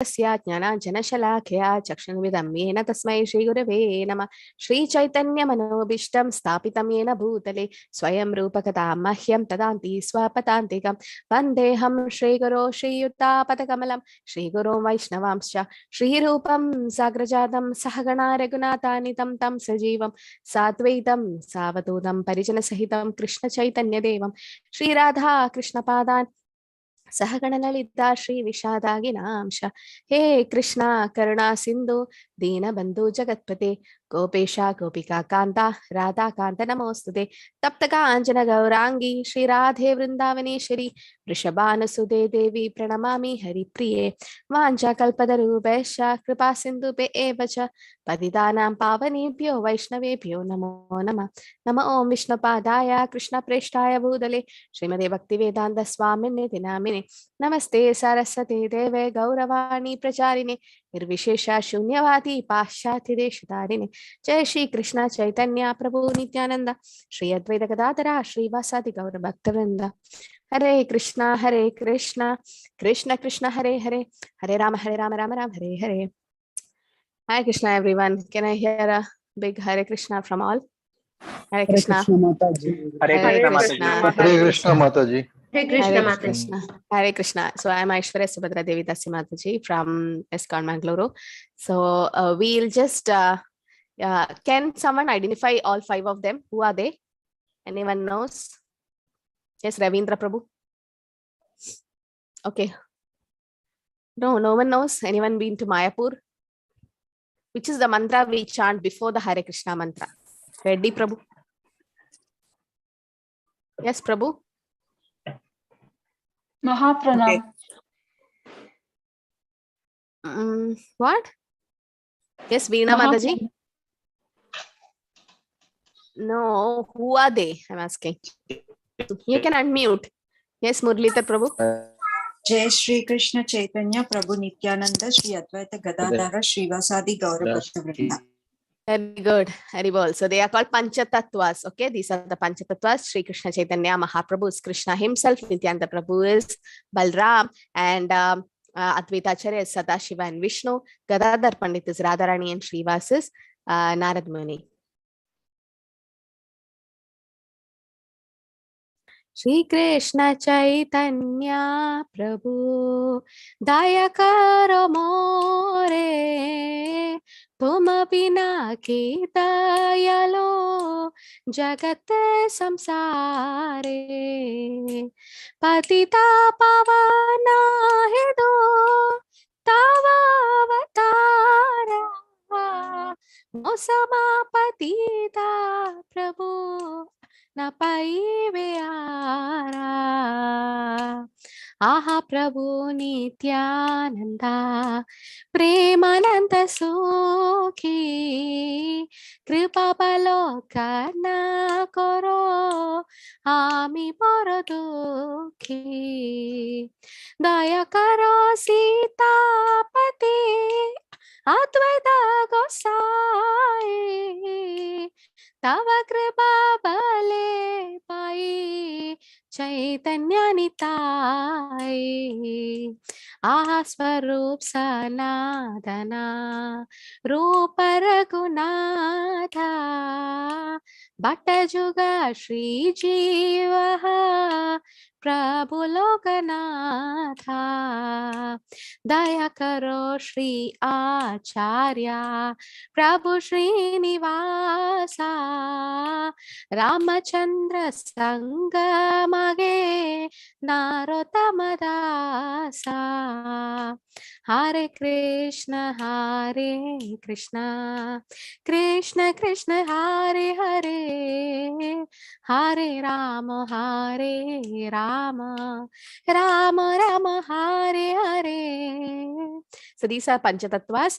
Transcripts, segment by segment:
ज्ञानाञ्जनशलाकया चक्षुर्मिलितं येन तस्मै श्रीगुरवे नमः। श्रीचैतन्यमनोभीष्टं स्थापितं येन भूतले स्वयं रूपकथां मह्यं ददाति स्वपदान्तिकं। वन्देऽहं श्रीगुरो श्रीयुतापदकमलं श्रीगुरों वैष्णवांश्च श्रीरूपं साग्रजातं सहगणा रघुनाथान्वितं तं सजीवं साद्वैतं सावधूतं परिजनसहितं कृष्णचैतन्यदेवं श्रीराधा कृष्णपादान् सहगण ललिता श्री विशाखागिनांश। हे कृष्णा करुणा सिंधु दीनबंधु जगत्पते गोपेशा गोपिका कांता राधा कांत नमोस्तुते। तप्त कांचन गौरांगी श्री राधे वृंदावनेश्वरी वृषभानुसुते देवी प्रणमामि हरिप्रिये। वाञ्छाकल्पतरुभ्यश्च कृपा सिन्धुभ्य एव च पतितानां पावनेभ्यो वैष्णवेभ्यो नमो नमः। नमः ओं विष्णुपादाय कृष्णप्रेष्ठाय भूतले श्रीमते भक्तिवेदांत स्वामिने नामिने नमस्ते सरस्वती देवे गौरवाणी प्रचारिणे निर्विशेष शून्यवादी पाश्चात्य देशधारिणे। जय श्री कृष्ण चैतन्य प्रभु नित्यानंद श्री अद्वैत गदाधर श्रीवासादि गौर भक्तवृंद। हरे Krishna Krishna Krishna Hare Hare Hare Ram Ram Ram Hare Hare. Hi Krishna everyone. Can I hear a big Hare Krishna from all? Hare Krishna. Mataji. Hare Krishna. Hare Krishna Mataji. Hare Krishna. Hare Krishna. So I'm Aisvarya Subadra Devi Dasi Mataji from ISKCON Mangalore. So we'll just can someone identify all 5 of them? Who are they? Anyone knows? Yes, Ravindra Prabhu. Okay. No one knows. Anyone been to Mayapur? Which is the mantra we chant before the Hare Krishna mantra? Reddy Prabhu. Yes, Prabhu. Mahapranam. Okay. What? Yes, Veena Mataji. No, who are they? I'm asking. You can unmute. Yes, Murlita Prabhu. Jai Shri Krishna Chaitanya Prabhu Nityananda Shri Advaita Gadadhara Srivasadi Gaura Bhaktavrinda. Very good. HARIBOL. So they are called Panchatattvas. Okay, these are the Panchatattvas. Shri Krishna Chaitanya Mahaprabhu is Krishna himself. Nityananda Prabhu is Balram, and Advaita Acharya is Sadashiva and Vishnu. Gadadhar Pandit is Radharani and Srivas is Narad Muni. Shri Krishna Chaitanya Prabhu Daya Karo More तुम बिना की दयालो जगत संसारे पतिता पावना है दो तावा अवतारा मौसमा पतिता प्रभु न पाइवे आरा आहा प्रभु नित्यानंदा प्रेमानंद सुखी कृपा बलोकना करो आमी बड़ दुखी दया करो सीतापति अद्वैत गोसाई तव कृपा बले पाई चैतन्य निताई आहा स्वरूप सनातना रूप रघुनाथा भट्ट जुग श्री जीव प्रभु लोकनाथा दया करो श्री आचार्य प्रभु श्रीनिवासा रामचंद्र संग मगे नारोत्तम दासा हरे Krishna Krishna Krishna Hare Hare Hare Ram Ram Ram Ram Hare Hare. So these are Panchatattvas.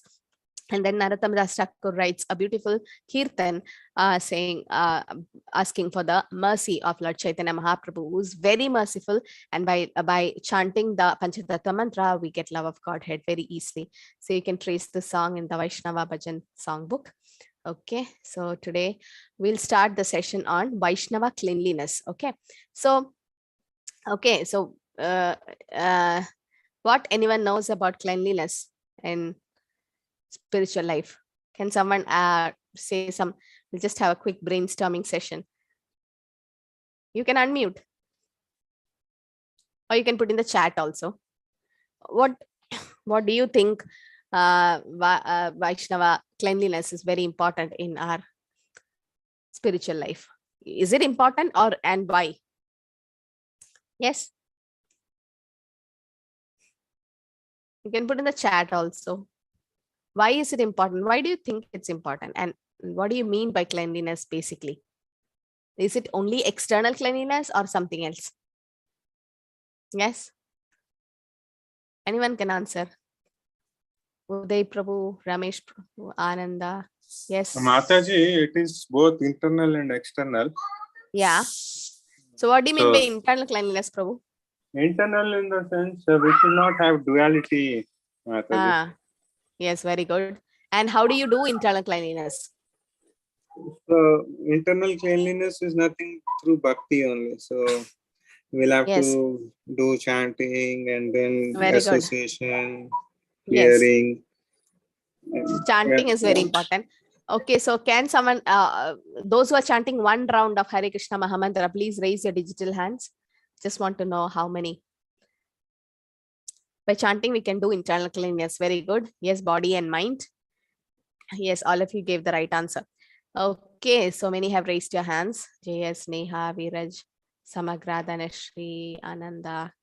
And then Narottam Das Thakur writes a beautiful kirtan saying, asking for the mercy of Lord Chaitanya Mahaprabhu, who is very merciful. And by chanting the Panchatattva mantra, we get love of Godhead very easily. So you can trace the song in the Vaishnava Bhajan songbook. Okay, so today we'll start the session on Vaishnava cleanliness. Okay, so What anyone knows about cleanliness in spiritual life? Can someone say some? We'll just have a quick brainstorming session. You can unmute, or you can put in the chat also. What do you think? Vaishnava cleanliness is very important in our spiritual life. Is it important, or and why? Yes. You can put in the chat also. Why is it important? Why do you think it's important? And what do you mean by cleanliness basically? Is it only external cleanliness or something else? Yes. Anyone can answer. Uday Prabhu, Ramesh Prabhu, Ananda. Yes. Mataji, it is both internal and external. Yeah. So what do you mean by internal cleanliness, Prabhu? Internal in the sense we should not have duality. Mataji. Yes, very good. And how do you do internal cleanliness? So internal cleanliness is nothing through bhakti only. So we'll have to do chanting and then very association, good. Yes. hearing. Chanting is very important. Okay, so can someone, those who are chanting one round of Hare Krishna Mahamantra, please raise your digital hands. Just want to know how many. By chanting, we can do internal cleanliness. Very good. Yes, body and mind. Yes, all of you gave the right answer. Okay, so many have raised your hands. JS, Neha, Viraj, Samagra, Dhanashri, Ananda.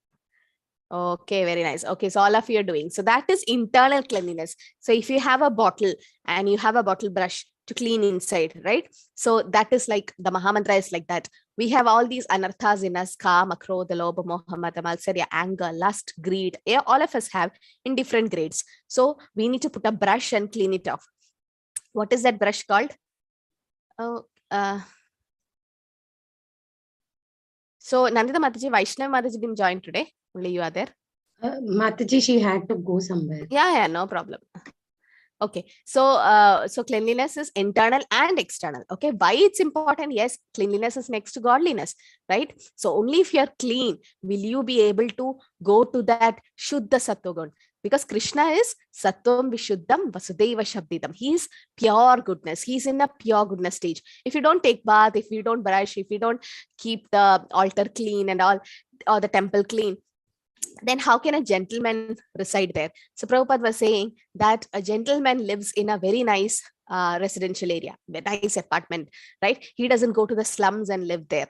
Okay, very nice. Okay, so all of you are doing. So that is internal cleanliness. So if you have a bottle and you have a bottle brush to clean inside, right? So that is like the Mahamantra is like that. We have all these anarthas in us: kama, krodha, lobha, moha, mata, matsarya, anger, lust, greed. Yeah, all of us have in different grades. So we need to put a brush and clean it off. What is that brush called? Oh, so Nandita Mataji, Vaishnav Mataji didn't join today. Only you are there. Mataji, she had to go somewhere. Yeah, no problem. Okay, so so cleanliness is internal and external. Okay, why it's important? Yes, cleanliness is next to godliness, right? So only if you're clean will you be able to go to that Shuddha Sattvagun, because Krishna is Sattvam Vishuddham Vasudeva Shabdidam. He's pure goodness. He's in a pure goodness stage. If you don't take bath, if you don't brush, if you don't keep the altar clean and all, or the temple clean, then how can a gentleman reside there? So Prabhupada was saying that a gentleman lives in a very nice residential area, a nice apartment, right? He doesn't go to the slums and live there.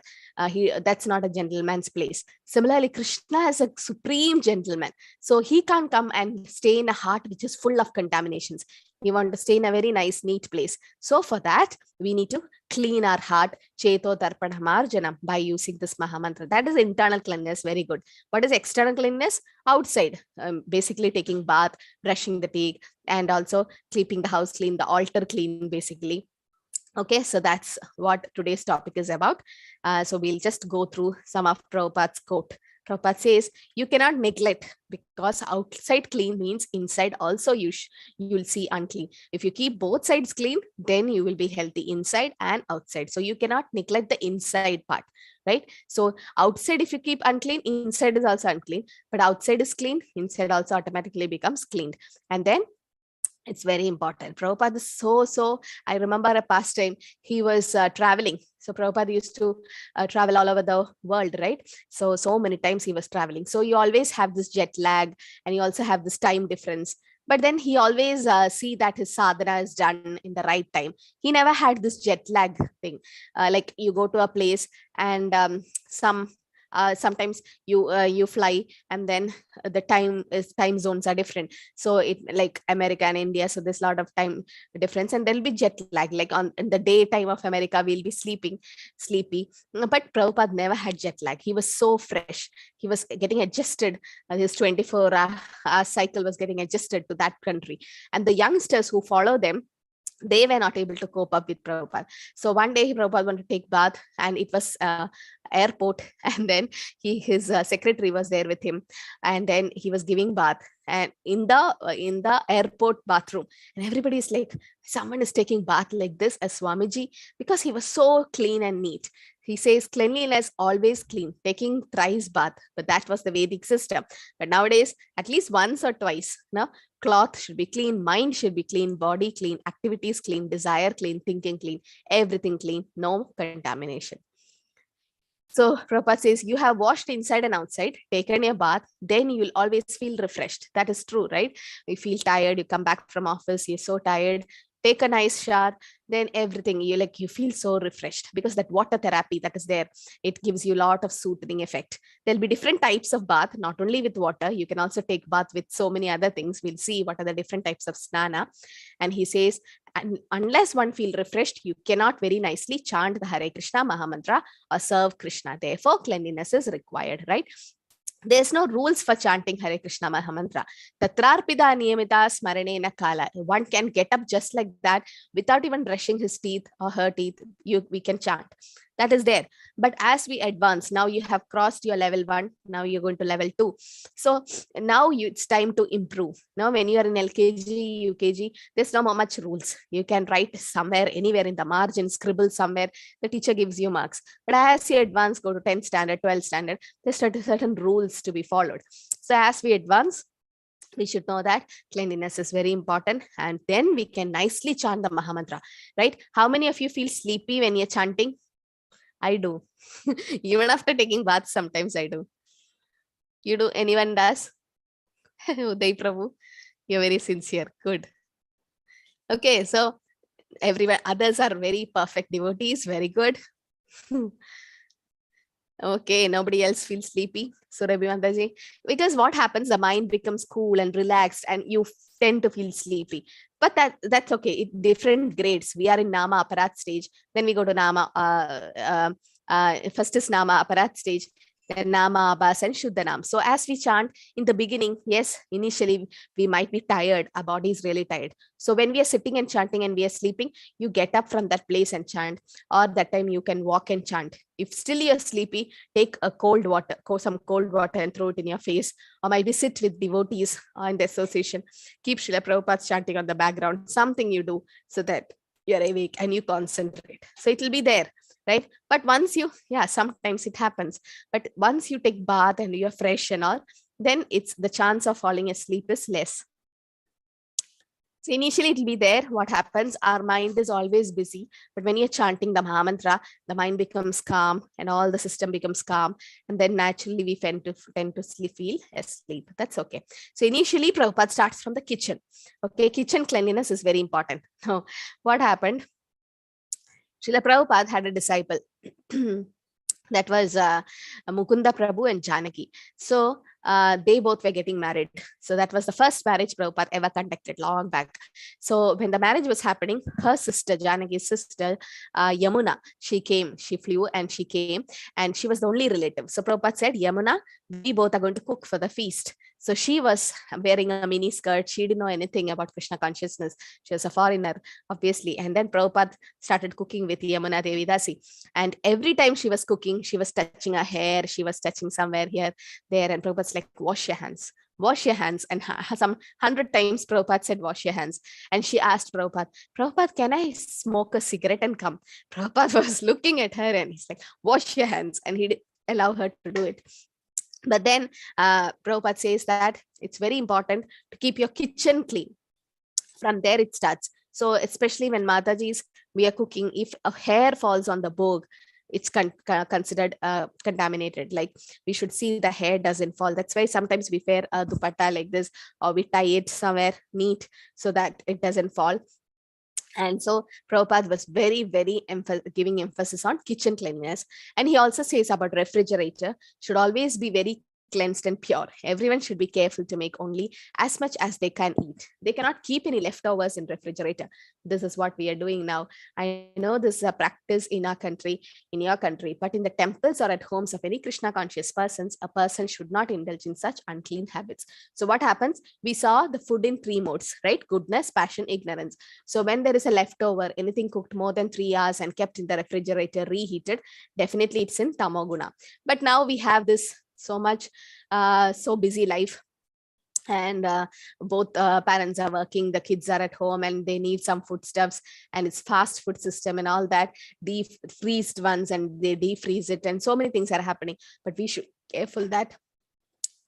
That's not a gentleman's place. Similarly, Krishna is a supreme gentleman. So he can't come and stay in a heart which is full of contaminations. We want to stay in a very nice, neat place. So for that, we need to clean our heart, Cheto Tarpana Marjanam, by using this Mahamantra. That is internal cleanliness. Very good. What is external cleanliness? Outside, basically taking bath, brushing the teeth, and also keeping the house clean, the altar clean, basically. Okay, so that's what today's topic is about. So we'll just go through some of Prabhupada's quote. Prabhupada says, you cannot neglect, because outside clean means inside also you'll see unclean. If you keep both sides clean, then you will be healthy inside and outside. So you cannot neglect the inside part, right? So outside, if you keep unclean, inside is also unclean, but outside is clean, inside also automatically becomes cleaned. And then it's very important. Prabhupada is so, I remember a past time, he was traveling. So Prabhupada used to travel all over the world, right? So many times he was traveling. So you always have this jet lag, and you also have this time difference. But then he always see that his sadhana is done in the right time. He never had this jet lag thing. Like you go to a place and sometimes you fly, and then the time zones are different. So it like America and India, so there's a lot of time difference, and there'll be jet lag. Like in the daytime of America, we'll be sleepy. But Prabhupada never had jet lag. He was so fresh. He was getting adjusted. His 24-hour cycle was getting adjusted to that country. And the youngsters who follow them, they were not able to cope up with Prabhupada. So one day Prabhupada wanted to take bath, and it was airport, and then his secretary was there with him, and then he was giving bath, and in the airport bathroom, and everybody is like, someone is taking bath like this as Swamiji, because he was so clean and neat. He says cleanliness, always clean, taking thrice bath, but that was the Vedic system. But nowadays, at least once or twice, no? Cloth should be clean, mind should be clean, body clean, activities clean, desire clean, thinking clean, everything clean, no contamination. So Prabhupada says, you have washed inside and outside, taken a bath, then you will always feel refreshed. That is true, right? You feel tired, you come back from office, you're so tired, take a nice shower, then everything, you feel so refreshed, because that water therapy that is there, it gives you a lot of soothing effect. There'll be different types of bath, not only with water, you can also take bath with so many other things. We'll see what are the different types of snana. And he says, and unless one feel refreshed, you cannot very nicely chant the Hare Krishna Mahamantra or serve Krishna. Therefore, cleanliness is required, right? There's no rules for chanting Hare Krishna Mahamantra. Tatrarpida niyamita smaranena kala. One can get up just like that without even brushing his teeth or her teeth. We can chant. That is there. But as we advance, now you have crossed your level 1. Now you're going to level 2. So now it's time to improve. Now when you are in LKG, UKG, there's not much rules. You can write somewhere, anywhere in the margin, scribble somewhere. The teacher gives you marks. But as you advance, go to 10th standard, 12th standard, there's certain rules to be followed. So as we advance, we should know that cleanliness is very important, and then we can nicely chant the Mahamantra, right? How many of you feel sleepy when you're chanting? I do. Even after taking baths, sometimes I do. You do? Anyone does? Uday Prabhu, you're very sincere. Good. Okay, so everyone, others are very perfect devotees. Very good. Okay, nobody else feels sleepy. So Rabhi, because what happens, the mind becomes cool and relaxed and you tend to feel sleepy. But that's okay. It different grades. We are in Nama Aparat stage. Then we go to Nama. First is Nama Aparat stage. Then Nama, Abhas, and Shuddhanam. So as we chant in the beginning, yes, initially we might be tired. Our body is really tired. So when we are sitting and chanting and we are sleeping, you get up from that place and chant. Or that time you can walk and chant. If still you're sleepy, take a some cold water and throw it in your face. Or maybe sit with devotees in the association. Keep Srila Prabhupada chanting on the background. Something you do so that you're awake and you concentrate. So it will be there. Right? But once you, sometimes it happens. But once you take bath and you're fresh and all, then it's the chance of falling asleep is less. So initially it will be there. What happens? Our mind is always busy. But when you're chanting the Mahamantra, the mind becomes calm and all the system becomes calm. And then naturally we tend to feel asleep. That's okay. So initially Prabhupada starts from the kitchen. Okay, kitchen cleanliness is very important. So what happened? Srila Prabhupada had a disciple that was Mukunda Prabhu and Janaki. So they both were getting married. So that was the first marriage Prabhupada ever conducted long back. So when the marriage was happening, her sister, Janaki's sister, Yamuna, she flew and she came, and she was the only relative. So Prabhupada said, Yamuna, we both are going to cook for the feast. So she was wearing a mini skirt. She didn't know anything about Krishna consciousness. She was a foreigner, obviously. And then Prabhupada started cooking with Yamuna Devi Dasi. And every time she was cooking, she was touching her hair. She was touching somewhere here, there. And Prabhupada's like, wash your hands. Wash your hands. And some 100 times Prabhupada said, wash your hands. And she asked Prabhupada, can I smoke a cigarette and come? Prabhupada was looking at her and he's like, wash your hands. And he allowed her to do it. But then Prabhupada says that it's very important to keep your kitchen clean. From there it starts. So especially when Mataji's, we are cooking, if a hair falls on the bhog, it's considered contaminated. Like we should see the hair doesn't fall. That's why sometimes we wear a dupatta like this, or we tie it somewhere neat so that it doesn't fall. And so Prabhupada was very, very giving emphasis on kitchen cleanliness. And he also says about refrigerator should always be very cleansed and pure. Everyone should be careful to make only as much as they can eat. They cannot keep any leftovers in refrigerator. This is what we are doing now. I know this is a practice in our country, in your country, but in the temples or at homes of any Krishna conscious persons, a person should not indulge in such unclean habits. So what happens? We saw the food in 3 modes, right? Goodness, passion, ignorance. So when there is a leftover, anything cooked more than 3 hours and kept in the refrigerator, reheated, definitely it's in tamoguna. But now we have this so much, so busy life. and both parents are working, the kids are at home, and they need some foodstuffs, and it's fast food system and all that, deep freezed ones, and they defreeze it, and so many things are happening. But we should be careful that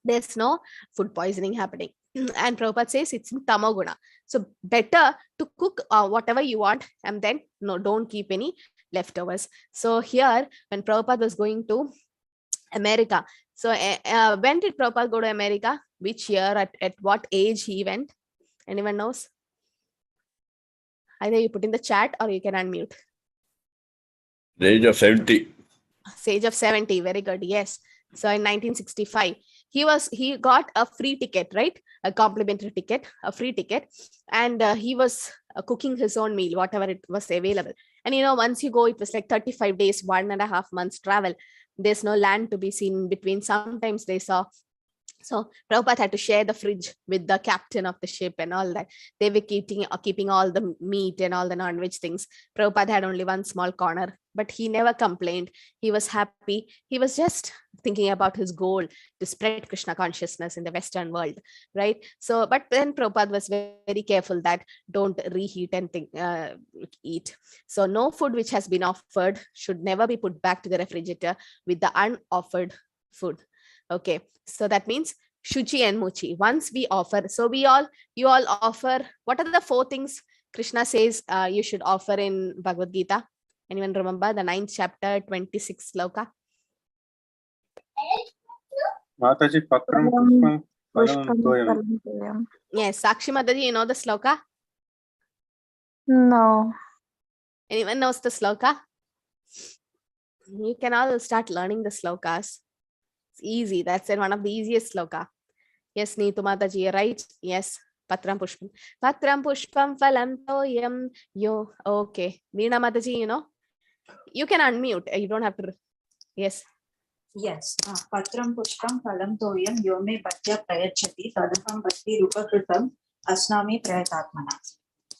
there's no food poisoning happening. And Prabhupada says it's in tamoguna. So better to cook whatever you want, and then don't keep any leftovers. So here, when Prabhupada was going to America, so when did Prabhupada go to America? Which year, at what age he went? Anyone knows? Either you put in the chat or you can unmute. The age of 70. Age of 70, very good, yes. So in 1965, he got a free ticket, right? A complimentary ticket, a free ticket. And he was cooking his own meal, whatever it was available. And once you go, it was like 35 days, 1.5 months travel. There's no land to be seen in between. Sometimes they saw. So Prabhupada had to share the fridge with the captain of the ship and all that. They were keeping all the meat and all the non-veg things. Prabhupada had only one small corner, but he never complained. He was happy. He was just thinking about his goal to spread Krishna consciousness in the Western world, right? So, but then Prabhupada was very, very careful that don't reheat and eat. So no food which has been offered should never be put back to the refrigerator with the unoffered food. Okay, so that means Shuchi and Muchi. Once we offer, so you all offer, what are the 4 things Krishna says you should offer in Bhagavad Gita? Anyone remember the 9th chapter, 26th sloka? Mataji, Patram, Pushpam, Toyam. Yes, Sakshi Mataji, you know the sloka? No. Anyone knows the sloka? You can all start learning the slokas. Easy. That's one of the easiest sloka. Yes, Neetu Mataji, you're right. Yes, Patram Pushpam. Patram Pushpam Phalam Toyam. Yo, okay. Veena Mataji, you can unmute. You don't have to. Yes. Yes. Patram Pushpam Phalam Toyam Yome Bhaktya Prayachati Tadaham Bhakti Rupakritam Asnami Prayatatmana.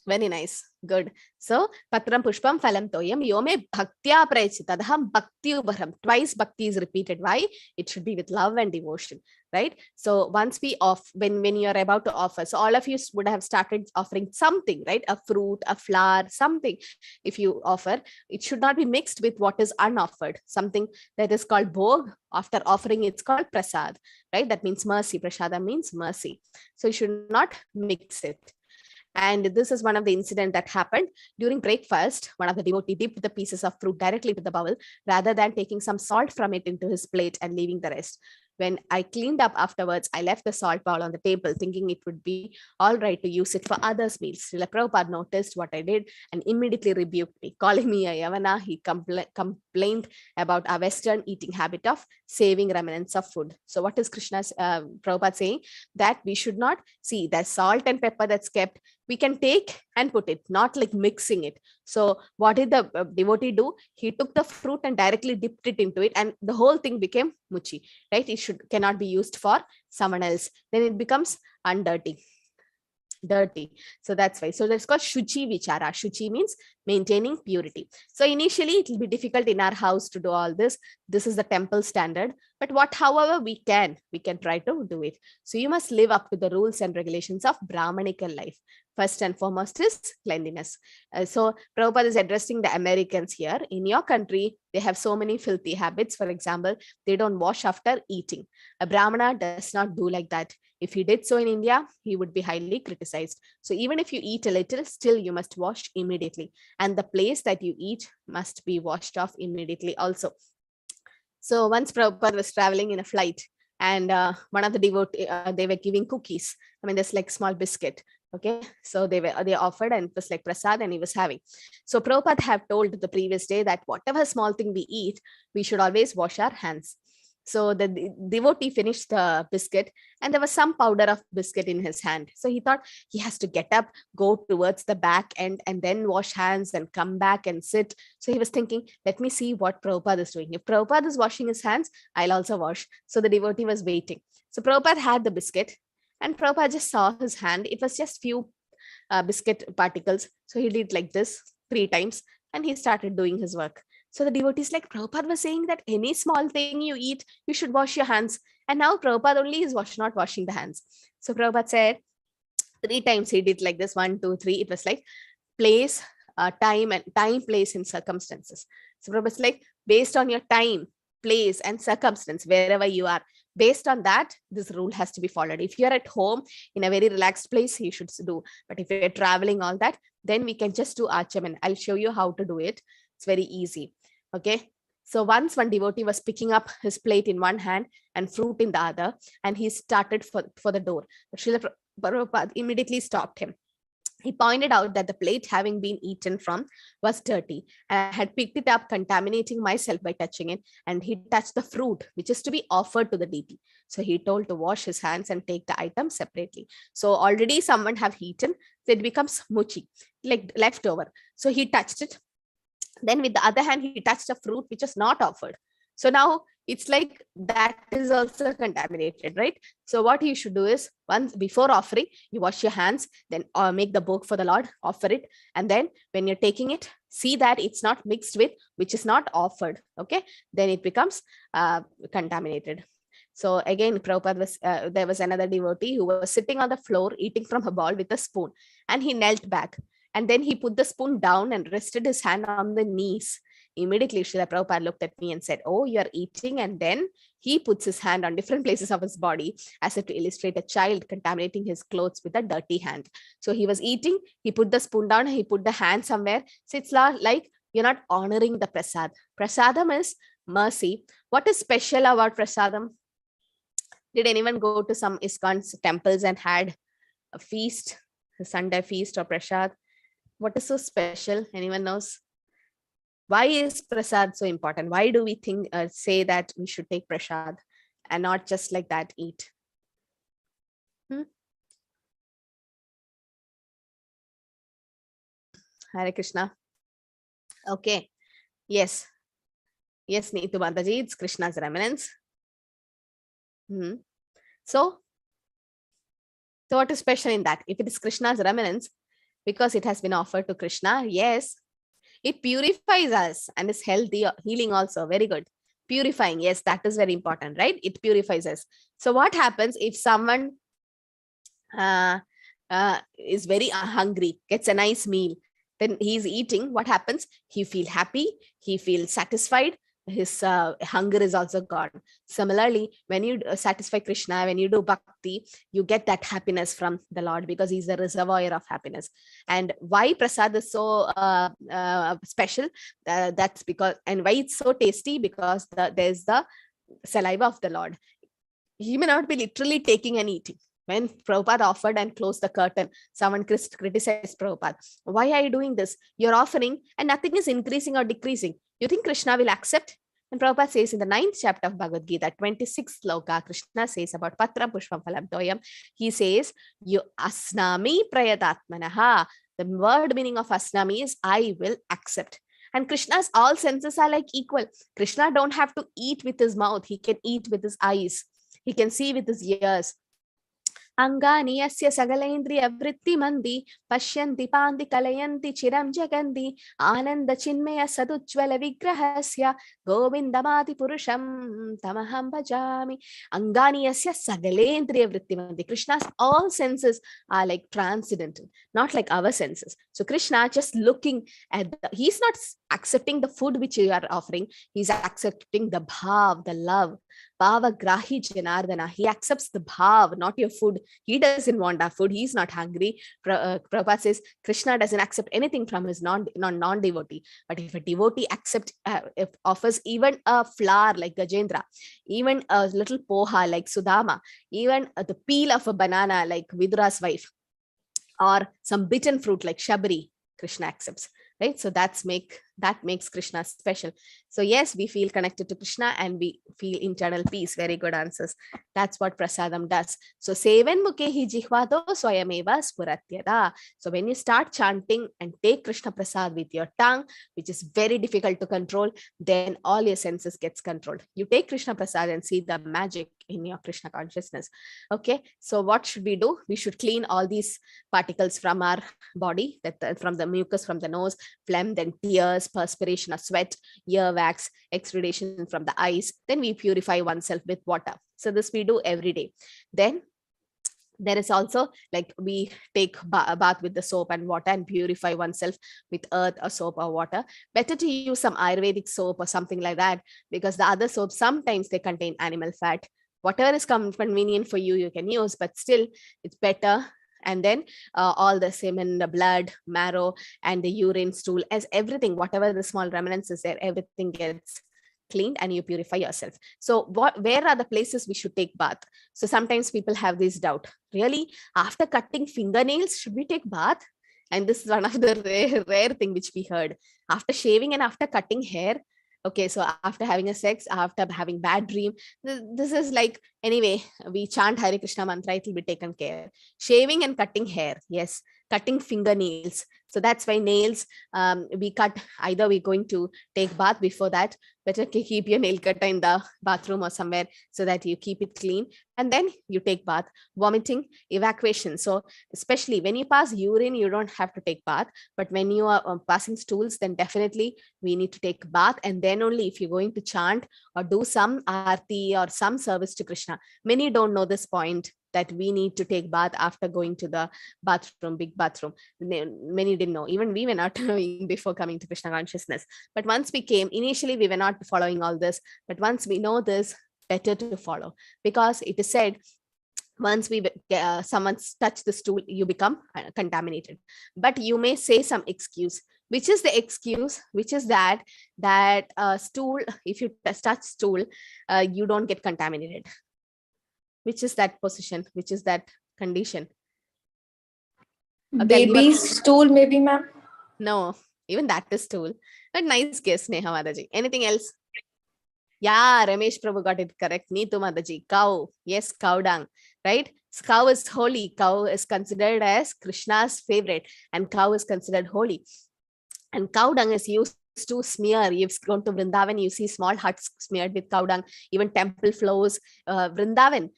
Very nice. Good. So, Patram Pushpam Phalam Toyam Yome Bhaktya Prayachitadaham Bhakti Ubharam. Twice Bhakti is repeated. Why? It should be with love and devotion, right? So, once we when you're about to offer, so all of you would have started offering something, right? A fruit, a flower, something. If you offer, it should not be mixed with what is unoffered. Something that is called bhog. After offering, it's called prasad, right? That means mercy. Prasada means mercy. So, you should not mix it. And this is one of the incidents that happened during breakfast. One of the devotee dipped the pieces of fruit directly into the bowl rather than taking some salt from it into his plate and leaving the rest. When I cleaned up afterwards, I left the salt bowl on the table thinking it would be all right to use it for others' meals. Srila Prabhupada noticed what I did and immediately rebuked me, calling me a Yavana. He complained about our Western eating habit of saving remnants of food. So what is Krishna's Prabhupada saying? That we should not see that salt and pepper that's kept, we can take and put it, not like mixing it. So what did the devotee do? He took the fruit and directly dipped it into it, and the whole thing became muchi, right? It cannot be used for someone else. Then it becomes dirty. So that's why. So that's called Shuchi Vichara. Shuchi means maintaining purity. So initially it will be difficult in our house to do all this. This is the temple standard. But however we can try to do it. So you must live up to the rules and regulations of Brahmanical life. First and foremost is cleanliness. So Prabhupada is addressing the Americans here. In your country, they have so many filthy habits. For example, they don't wash after eating. A Brahmana does not do like that. If he did so in India, he would be highly criticized. So even if you eat a little, still you must wash immediately. And the place that you eat must be washed off immediately also. So once Prabhupada was traveling in a flight, and one of the devotees, they were giving cookies. I mean, there's like small biscuit. Okay, so they offered, and it was like prasad, and he was having. So Prabhupada have told the previous day that whatever small thing we eat, we should always wash our hands. So the devotee finished the biscuit, and there was some powder of biscuit in his hand. So he thought he has to get up, go towards the back end, and then wash hands and come back and sit. So he was thinking, let me see what Prabhupada is doing. If Prabhupada is washing his hands, I'll also wash. So the devotee was waiting. So Prabhupada had the biscuit, and Prabhupada just saw his hand. It was just few biscuit particles. So he did like this 3 times, and he started doing his work. So the devotees like, Prabhupada was saying that any small thing you eat, you should wash your hands. And now Prabhupada only is not washing the hands. So Prabhupada said 3 times he did like this, 1, 2, 3. It was like place, time, place, and circumstances. So Prabhupada's like, based on your time, place, and circumstance, wherever you are, based on that, this rule has to be followed. If you're at home in a very relaxed place, you should do. But if you're traveling, all that, then we can just do Achaman. I'll show you how to do it. It's very easy. Okay. So once one devotee was picking up his plate in one hand and fruit in the other, and he started for the door. Srila Prabhupada immediately stopped him. He pointed out that the plate having been eaten from was dirty, and I had picked it up, contaminating myself by touching it, and he touched the fruit, which is to be offered to the deity. So he told to wash his hands and take the item separately. So already someone have eaten, so it becomes muchi, like leftover. So he touched it. Then with the other hand, he touched a fruit which was not offered. So now it's like that is also contaminated, right? So what you should do is, once before offering, you wash your hands, then make the bhog for the Lord, offer it. And then when you're taking it, see that it's not mixed with, which is not offered. Okay. Then it becomes contaminated. So again, Prabhupada was, there was another devotee who was sitting on the floor, eating from a bowl with a spoon, and he knelt back. And then he put the spoon down and rested his hand on the knees. Immediately, Srila Prabhupada looked at me and said, oh, you're eating. And then he puts his hand on different places of his body, as if to illustrate a child contaminating his clothes with a dirty hand. So he was eating, he put the spoon down, he put the hand somewhere. So it's like you're not honoring the prasad. Prasadam is mercy. What is special about prasadam? Did anyone go to some ISKCON temples and had a feast, a Sunday feast or prasad? What is so special? Anyone knows? Why is prasad so important? Why do we think, say that we should take prasad and not just like that eat? Hare Krishna. Okay. Yes. Yes, Neetu Mataji, it's Krishna's remnants. So what is special in that? If it is Krishna's remnants, because it has been offered to Krishna, yes, it purifies us and is healthy, healing also. Very good. Purifying, yes, that is very important, right? It purifies us. So what happens if someone is very hungry, gets a nice meal, then he's eating, what happens? He feels happy, he feels satisfied, his hunger is also gone. Similarly, when you satisfy Krishna, when you do bhakti, you get that happiness from the Lord, because he's the reservoir of happiness. And why prasad is so special? That's because, and why it's so tasty, because there's the saliva of the Lord. He may not be literally taking and eating. When Prabhupada offered and closed the curtain, someone criticized Prabhupada. Why are you doing this? You're offering and nothing is increasing or decreasing. You think Krishna will accept? And Prabhupada says in the 9th chapter of Bhagavad Gita, 26th sloka, Krishna says about Patram Pushpam Phalam Toyam. He says, "You asnami prayadatmanaha." The word meaning of asnami is I will accept. And Krishna's all senses are like equal. Krishna don't have to eat with his mouth. He can eat with his eyes. He can see with his ears. Angani yasya sagalendriya vritti mandi pashyanti pandi kalayanti chiram jagandi ananda chinmaya sadujjvala vigrahasya govindamati purusham tamaham bhajami. Angani yasya sagalendriya vritti mandi. Krishna's all senses are like transcendental, not like our senses. So Krishna just looking at he's not accepting the food which you are offering. He's accepting the bhav, the love. Bhava grahi janardana. He accepts the bhav, not your food. He doesn't want our food. He's not hungry. Prabhupada says Krishna doesn't accept anything from his non-devotee. But if a devotee if offers even a flower like Gajendra, even a little poha like Sudama, even the peel of a banana like Vidura's wife, or some bitten fruit like Shabri, Krishna accepts. Right? So that makes Krishna special. So yes, we feel connected to Krishna and we feel internal peace. Very good answers. That's what prasadam does. So seven mukehi jihvado swayameva spuratyada. So when you start chanting and take Krishna prasad with your tongue, which is very difficult to control, then all your senses gets controlled. You take Krishna prasad and see the magic in your Krishna consciousness. Okay. So what should we do? We should clean all these particles from our body, from the mucus, from the nose, phlegm, then tears, perspiration or sweat, earwax, exudation from the eyes. Then we purify oneself with water. So this we do every day. Then There is also like we take a bath with the soap and water and purify oneself with earth or soap or water. Better to use some Ayurvedic soap or something like that, because the other soaps sometimes they contain animal fat. Whatever is convenient for you, you can use, but still it's better. And then all the semen, the blood, marrow, and the urine, stool, as everything, whatever the small remnants is there, everything gets cleaned and you purify yourself. So where are the places we should take bath? So sometimes people have this doubt, really, after cutting fingernails, should we take bath? And this is one of the rare thing which we heard. After shaving and after cutting hair, okay, so after having a sex, after having bad dream, this is like, anyway, we chant Hare Krishna mantra, it will be taken care. Shaving and cutting hair, yes. Cutting fingernails, so that's why nails, we cut, either we're going to take bath before that. Better keep your nail cutter in the bathroom or somewhere so that you keep it clean, and then you take bath. Vomiting, evacuation, so especially when you pass urine, you don't have to take bath, but when you are passing stools, then definitely we need to take bath. And then only if you're going to chant or do some aarti or some service to Krishna. Many don't know this point, that we need to take bath after going to the bathroom, big bathroom. Many didn't know. Even we were not knowing before coming to Krishna consciousness. But once we came, initially we were not following all this. But once we know this, better to follow, because it is said, once we someone's touched the stool, you become contaminated. But you may say some excuse. Which is the excuse? Which is that stool, if you touch stool, you don't get contaminated. Which is that position? Which is that condition? Okay, baby's stool, maybe, ma'am. No, even that is stool. But nice guess, Neha Madaji. Anything else? Yeah, Ramesh Prabhu got it correct. Neetu Madaji. Cow. Yes, cow dung. Right? Cow is holy. Cow is considered as Krishna's favorite, and cow is considered holy. And cow dung is used to smear. You've gone to Vrindavan, you see small huts smeared with cow dung, even temple floors. Vrindavan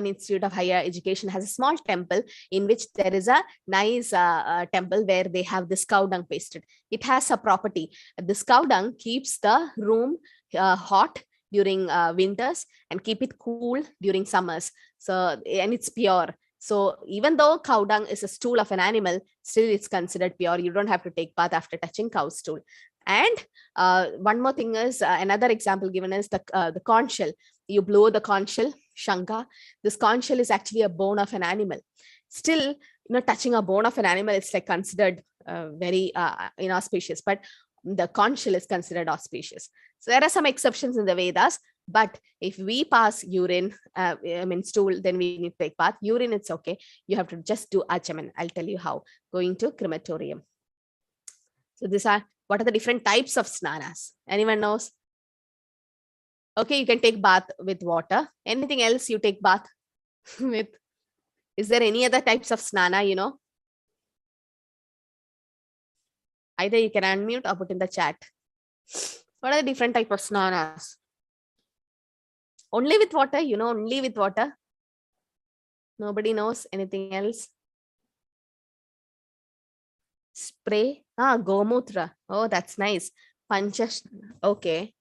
Institute of Higher Education has a small temple in which there is a nice temple where they have this cow dung pasted. It has a property. This cow dung keeps the room hot during winters and keep it cool during summers. So, and it's pure. So even though cow dung is a stool of an animal, still it's considered pure. You don't have to take bath after touching cow stool. And one more thing is, another example given is the conch shell. You blow the conch shell, Shanka. This conch shell is actually a bone of an animal. Still, touching a bone of an animal, it's like considered very inauspicious, but the conch shell is considered auspicious. So there are some exceptions in the Vedas, but if we pass urine, stool, then we need to take bath. Urine, it's okay. You have to just do achaman. I'll tell you how. Going to crematorium. So what are the different types of snanas? Anyone knows? Okay, you can take bath with water. Anything else you take bath with? Is there any other types of snana, Either you can unmute or put in the chat. What are the different types of snanas? Only with water, only with water. Nobody knows anything else. Spray. Gomutra. Oh, that's nice. Panchash. Okay.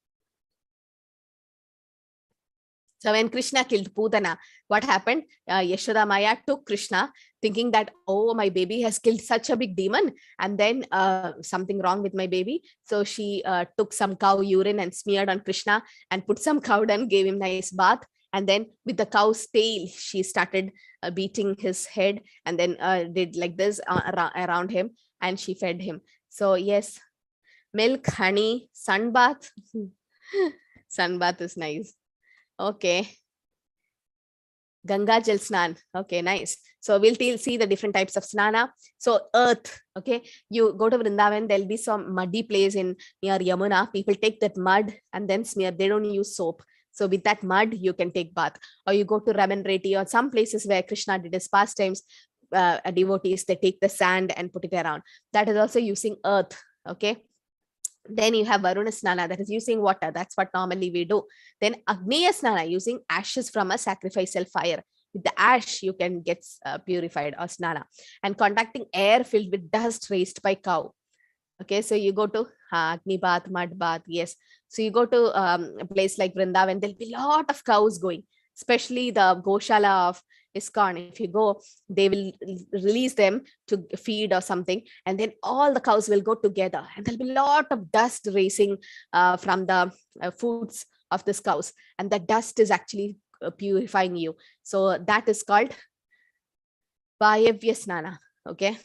So when Krishna killed Putana, what happened? Yashoda Maya took Krishna thinking that, oh, my baby has killed such a big demon, and then something wrong with my baby. So she took some cow urine and smeared on Krishna and put some cow dung, gave him nice bath. And then with the cow's tail, she started beating his head, and then did like this around him, and she fed him. So yes, milk, honey, sunbath. Sunbath is nice. Okay. Ganga Jal Snan. Okay, nice. So we'll see the different types of snana. So earth. Okay. You go to Vrindavan, there'll be some muddy place near Yamuna. People take that mud and then smear. They don't use soap. So with that mud, you can take bath. Or you go to Raman Reddy or some places where Krishna did his pastimes, devotees, they take the sand and put it around. That is also using earth. Okay. Then you have Varuna Snana, that is using water. That's what normally we do. Then Agneya Snana, using ashes from a sacrificial fire. With the ash, you can get purified or snana. And contacting air filled with dust raised by cow. Okay, so you go to Agni bath, mud bath. Yes. So you go to a place like Vrindavan, there'll be a lot of cows going, especially the Goshala of ISKCON, if you go, they will release them to feed or something, and then all the cows will go together, and there'll be a lot of dust racing from the foods of these cows, and the dust is actually purifying you. So that is called Vayavya Snana. Okay,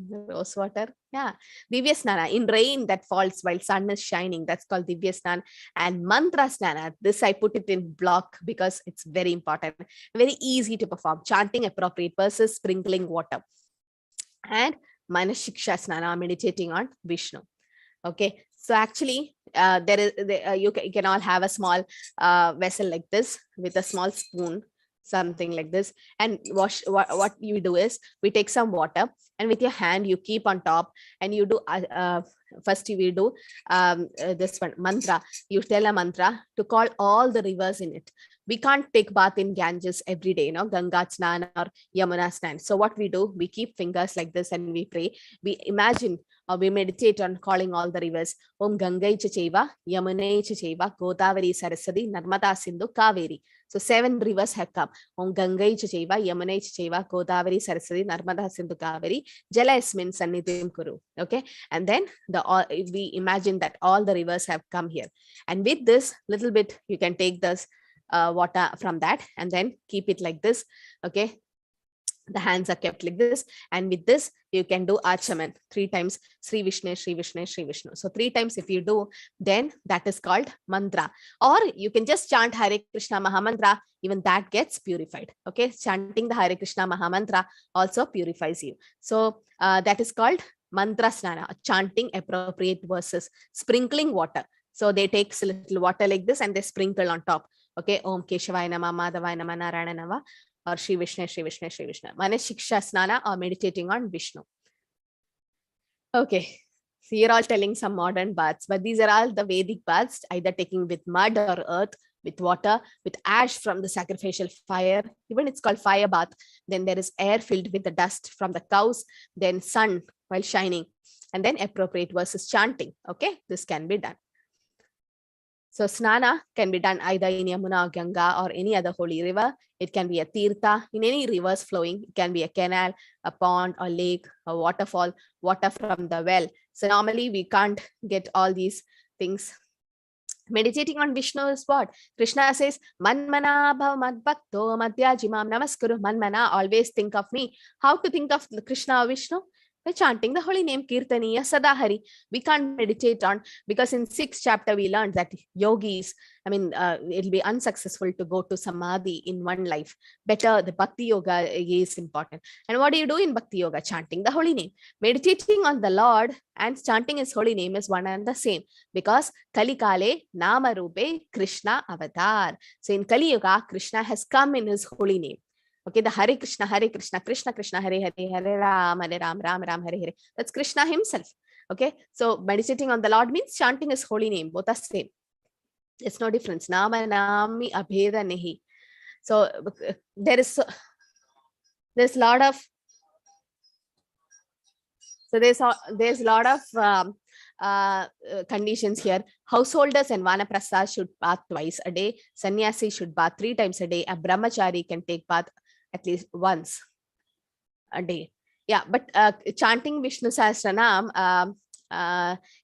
rose water, yeah, Divya Snana, in rain that falls while sun is shining, that's called Divya Snana. And Mantra Snana, this I put it in block because it's very important, very easy to perform, chanting appropriate verses, sprinkling water. And Manashiksha Snana, meditating on Vishnu. Okay, so actually you can all have a small vessel like this with a small spoon, something like this, and what you do is we take some water, and with your hand you keep on top, and you do first you will do this one mantra. You tell a mantra to call all the rivers in it. We can't take bath in Ganges every day, Ganga Snan or Yamuna Snan. So what we do, we keep fingers like this and we pray. We imagine or we meditate on calling all the rivers. Om Gangai Chaiva, Yamunai Chaiva, Godavari Saraswati, Narmada Sindhu, Kaveri. So 7 rivers have come. Om Gangai Chaiva, Yamunai Chaiva, Godavari Saraswati, Narmada Sindhu, Kaveri, Jalasmin Sannidhim Kuru. Okay, and then we imagine that all the rivers have come here. And with this little bit, you can take this water from that and then keep it like this. Okay, the hands are kept like this, and with this you can do Achaman 3 times, Sri Vishnu, Sri Vishnu, Sri Vishnu. So 3 times if you do, then that is called mantra. Or you can just chant Hare Krishna Mahamantra, even that gets purified. Okay, chanting the Hare Krishna Mahamantra also purifies you. So that is called mantra snana, chanting appropriate verses, sprinkling water. So they take a little water like this and they sprinkle on top. Okay, Om Keshavaya Nama, Madhavaya Nama, Narayana Nama, or Shri Vishnu, Shri Vishnu, Shri Vishnu. Manashiksha Snana, or meditating on Vishnu. Okay, so you're all telling some modern baths, but these are all the Vedic baths, either taking with mud or earth, with water, with ash from the sacrificial fire. Even it's called fire bath. Then there is air filled with the dust from the cows, then sun while shining, and then appropriate verses chanting. Okay, this can be done. So snana can be done either in Yamuna, Ganga, or any other holy river. It can be a tirtha, in any rivers flowing. It can be a canal, a pond, a lake, a waterfall, water from the well. So normally we can't get all these things. Meditating on Vishnu is what? Krishna says, Manmana bhav madbhakto madhyajimam namaskuru. Manmana, always think of me. How to think of Krishna or Vishnu? By chanting the holy name, Kirtaniya Sadahari. We can't meditate on, because in 6th chapter we learned that yogis, it'll be unsuccessful to go to samadhi in one life. Better the Bhakti Yoga is important. And what do you do in Bhakti Yoga? Chanting the holy name. Meditating on the Lord and chanting his holy name is one and the same, because Kali Kale Nama Rupe Krishna Avatar. So in Kali Yoga, Krishna has come in his holy name. Okay, the Hare Krishna, Krishna Krishna, Hare Hare, Hare Ram, Ram Ram, Hare Hare. That's Krishna himself. Okay, so meditating on the Lord means chanting his holy name. Both are same. It's no difference. Nama Nami Abheda Nehi. So there's a lot of conditions here. Householders and Vanaprastha should bath twice a day. Sannyasi should bath 3 times a day. A Brahmachari can take bath at least once a day. Yeah, but chanting Vishnu Sahasranam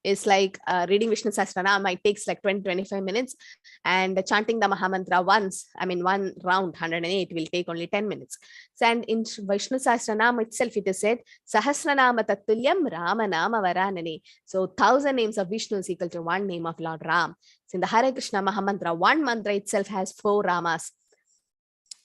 is like reading Vishnu Sahasranam. Might takes like 20-25 minutes, and chanting the Mahamantra once, one round 108 will take only 10 minutes. So, and in Vishnu Sahasranam itself, it is said Sahasranama Tatulyam Ramanama Varanani. So 1000 names of Vishnu is equal to 1 name of Lord Ram. So in the Hare Krishna Mahamantra, one mantra itself has 4 Ramas.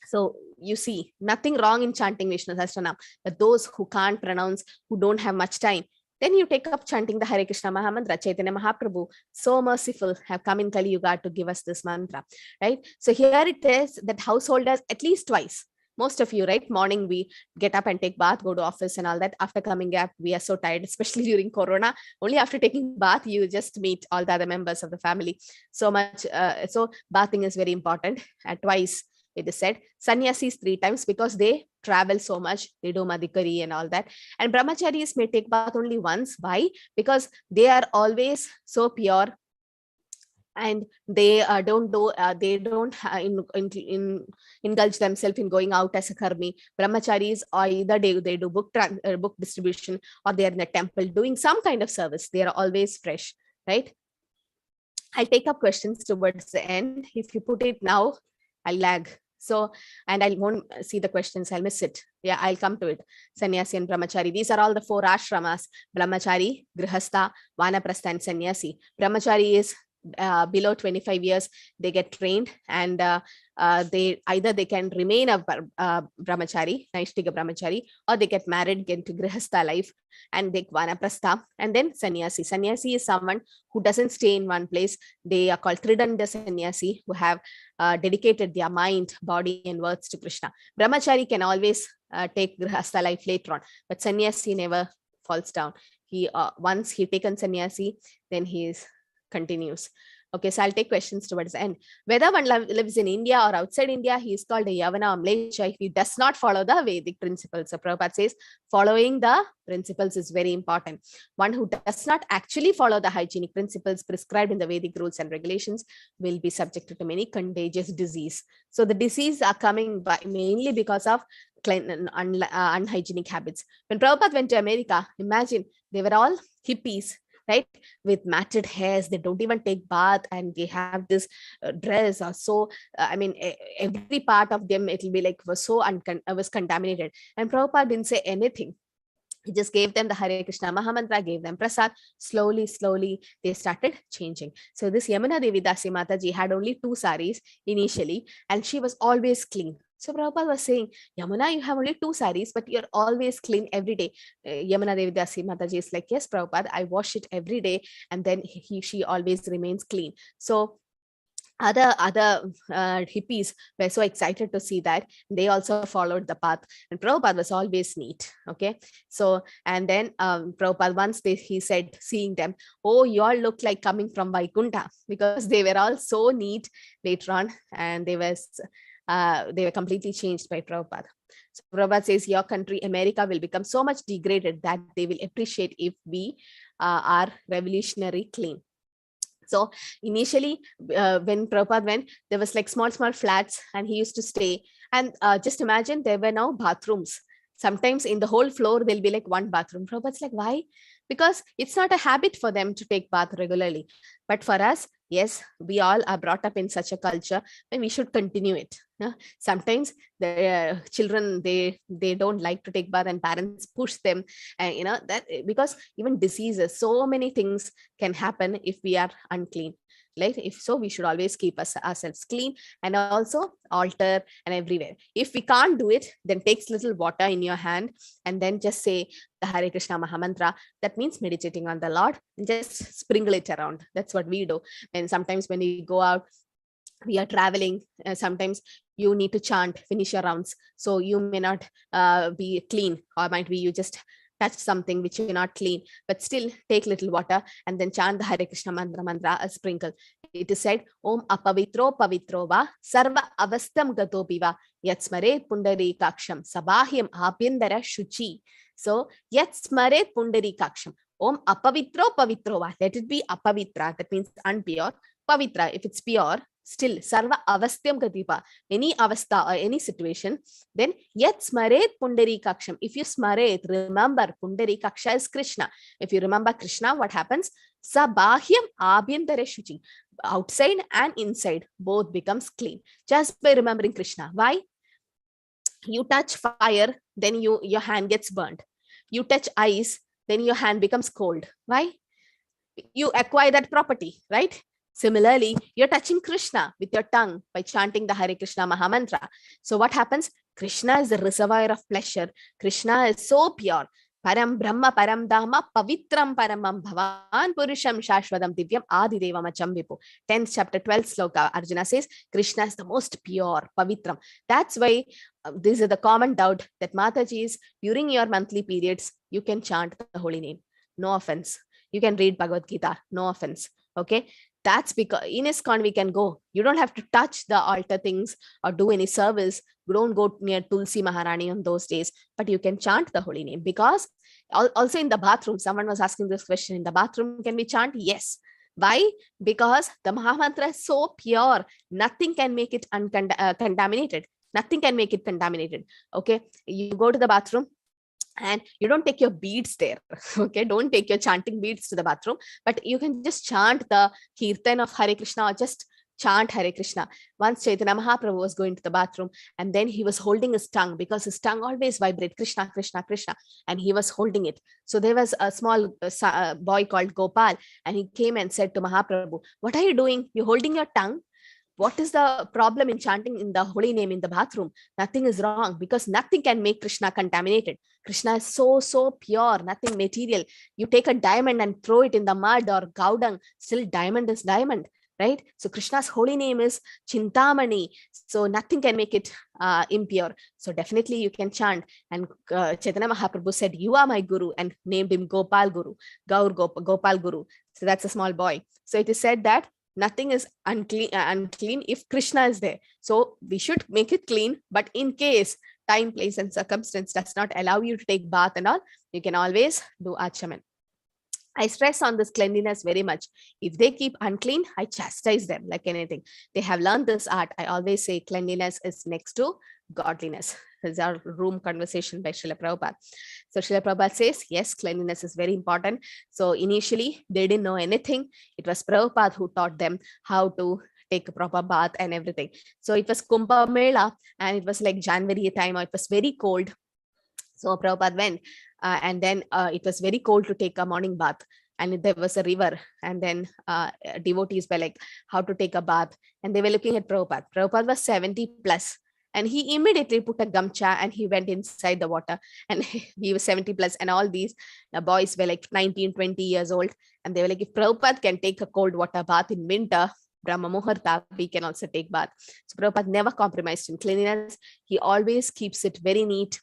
So you see, nothing wrong in chanting Vishnu Sahasranam. But those who can't pronounce, who don't have much time, then you take up chanting the Hare Krishna Mahamantra. Chaitanya Mahaprabhu, so merciful, have come in Kali Yuga to give us this mantra, right? So here it is that householders at least twice. Most of you, right? Morning we get up and take bath, go to office and all that. After coming up, we are so tired, especially during Corona. Only after taking bath, you just meet all the other members of the family. So much. So bathing is very important. At twice, it is said. Sannyasis 3 times, because they travel so much. They do madhikari and all that. And brahmacharis may take bath only once. Why? Because they are always so pure and they don't indulge themselves in going out as a karmi. Brahmacharis, or either they do book distribution, or they are in the temple doing some kind of service. They are always fresh, right? I'll take up questions towards the end. If you put it now, I'll lag. So, and I won't see the questions, I'll miss it. Yeah, I'll come to it. Sannyasi and Brahmachari. These are all the 4 ashramas: Brahmachari, Grihastha, Vanaprastha, and Sannyasi. Brahmachari is below 25 years. They get trained, and they can remain a brahmachari, Naishtika brahmachari, or they get married, get into Grihastha life, and they Vanaprastha. And then Sannyasi. Sannyasi is someone who doesn't stay in one place. They are called Tridanda Sannyasi, who have dedicated their mind, body, and words to Krishna. Brahmachari can always take Grihastha life later on, but Sannyasi never falls down. He once he taken Sannyasi, then he continues. Okay, so I'll take questions towards the end. Whether one lives in India or outside India, he is called a Yavana or Mlesha if he does not follow the Vedic principles. So Prabhupada says following the principles is very important. One who does not actually follow the hygienic principles prescribed in the Vedic rules and regulations will be subjected to many contagious disease. So the disease are coming by mainly because of unhygienic habits. When Prabhupada went to America, imagine they were all hippies, right, with matted hairs. They don't even take bath, and they have this dress or so. I mean, every part of them, it will be like was contaminated. And Prabhupada didn't say anything. He just gave them the Hare Krishna Mahamantra, gave them prasad. Slowly, they started changing. So this Yamuna Devi Dasi Mataji had only 2 saris initially, and she was always clean. So Prabhupada was saying, Yamuna, you have only 2 saris, but you're always clean every day. Yamuna Devi Dasi Mataji is like, yes, Prabhupada, I wash it every day, and then she always remains clean. So other hippies were so excited to see that. They also followed the path, and Prabhupada was always neat. Okay, so and then Prabhupada once he said, seeing them, oh, you all look like coming from Vaikuntha, because they were all so neat later on, and they were completely changed by Prabhupada. So Prabhupada says your country, America, will become so much degraded that they will appreciate if we are revolutionary clean. So initially, when Prabhupada went, there was like small flats, and he used to stay. And just imagine, there were now bathrooms. Sometimes in the whole floor, there'll be like 1 bathroom. Prabhupada's like, why? Because it's not a habit for them to take bath regularly. But for us, yes, we all are brought up in such a culture, and we should continue it. Sometimes the children, they don't like to take bath, and parents push them, and that, because even diseases, so many things can happen if we are unclean. Like, if so, we should always keep ourselves clean, and also altar and everywhere. If we can't do it, then take little water in your hand, and then just say the Hare Krishna Mahamantra. That means meditating on the Lord, and just sprinkle it around. That's what we do. And sometimes when we go out, we are traveling, sometimes you need to chant, finish your rounds. So you may not be clean, or might be you just touch something which you're not clean, but still take little water and then chant the Hare Krishna mantra, a sprinkle. It is said, Om apavitro pavitro va sarva avastam gato piva yat smare pundarikaksham sabahyam abhyandara shuchi. So yat smare pundarikaksham. Om apavitro pavitro va. Let it be apavitra. That means unpure. Pavitra, if it's pure, still sarva avastyam gatipa, any avastha or any situation, then yet smaret pundarikaksham. If you smaret, remember pundarikaksha is Krishna. If you remember Krishna, what happens? Sabahyam abhyandara shuchi. Outside and inside both becomes clean just by remembering Krishna. Why? You touch fire, then your hand gets burned. You touch ice, then your hand becomes cold. Why? You acquire that property, right? Similarly, you're touching Krishna with your tongue by chanting the Hare Krishna Mahamantra. So what happens? Krishna is the reservoir of pleasure. Krishna is so pure. Param Brahma Param Dhamma Pavitram Paramam Bhavan Purusham Shashwadam Divyam Adidevam Achamvipu. 10th chapter 12th sloka, Arjuna says Krishna is the most pure, Pavitram. That's why this is the common doubt that Mataji's, during your monthly periods, you can chant the holy name. No offense. You can read Bhagavad Gita. No offense. Okay. That's because in ISKCON we can go. You don't have to touch the altar things or do any service. You don't go near Tulsi Maharani on those days, but you can chant the holy name. Because also in the bathroom, someone was asking this question, in the bathroom, can we chant? Yes. Why? Because the Mahamantra is so pure, nothing can make it contaminated. Nothing can make it contaminated. Okay, you go to the bathroom and you don't take your beads there. Okay, don't take your chanting beads to the bathroom, but you can just chant the Kirtan of Hare Krishna or just chant Hare Krishna. Once Chaitanya Mahaprabhu was going to the bathroom and then he was holding his tongue because his tongue always vibrates Krishna, Krishna, Krishna, and he was holding it. So there was a small boy called Gopal and he came and said to Mahaprabhu, what are you doing? You're holding your tongue? What is the problem in chanting in the holy name in the bathroom? Nothing is wrong because nothing can make Krishna contaminated. Krishna is so pure, nothing material. You take a diamond and throw it in the mud or Gaudang, still diamond is diamond, right? So Krishna's holy name is Chintamani. So nothing can make it impure. So definitely you can chant. And Chaitanya Mahaprabhu said, you are my guru, and named him Gopal Guru, Gopal Guru. So that's a small boy. So it is said that nothing is unclean if Krishna is there. So we should make it clean, but in case time, place, and circumstance does not allow you to take bath and all, you can always do achaman. I stress on this cleanliness very much. If they keep unclean, I chastise them like anything. They have learned this art. I always say cleanliness is next to godliness. This is our room conversation by Srila Prabhupada. So Srila Prabhupada says, yes, cleanliness is very important. So initially, they didn't know anything. It was Prabhupada who taught them how to take a proper bath and everything. So it was Kumbh Mela and it was like January time, or it was very cold. So Prabhupada went and then it was very cold to take a morning bath. And there was a river, and then devotees were like, how to take a bath. And they were looking at Prabhupada. Prabhupada was 70 plus. And he immediately put a gamcha and he went inside the water, and he was 70 plus. And all these boys were like 19, 20 years old. And they were like, if Prabhupada can take a cold water bath in winter, Brahma Muhurta, we can also take bath. So Prabhupada never compromised in cleanliness. He always keeps it very neat.